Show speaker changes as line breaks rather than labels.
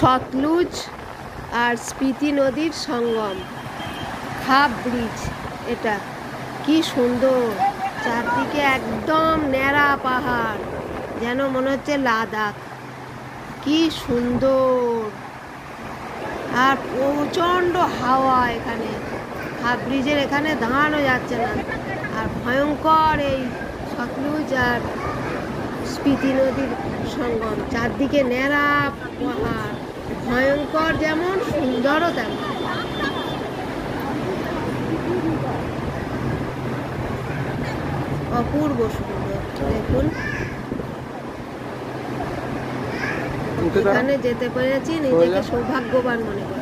সতলুজ আর স্পিতি নদীর সঙ্গম, খাপ ব্রিজ। এটা কি সুন্দর, চারদিকে একদম ন্যাড়া পাহাড়, যেন মনে হচ্ছে লাদাখ। কি সুন্দর, আর প্রচণ্ড হাওয়া এখানে। খাপ ব্রিজের এখানে দাঁড়ানো যাচ্ছে না। আর ভয়ঙ্কর এই সতলুজ আর স্পিতি নদীর সঙ্গম, চারদিকে ন্যাড়া পাহাড়, ভয়ঙ্কর যেমন, সুন্দরও তেমন। অপূর্ব সুন্দর। দেখুন, এখানে যেতে পেরেছি, নিজেকে সৌভাগ্যবান মনে করি।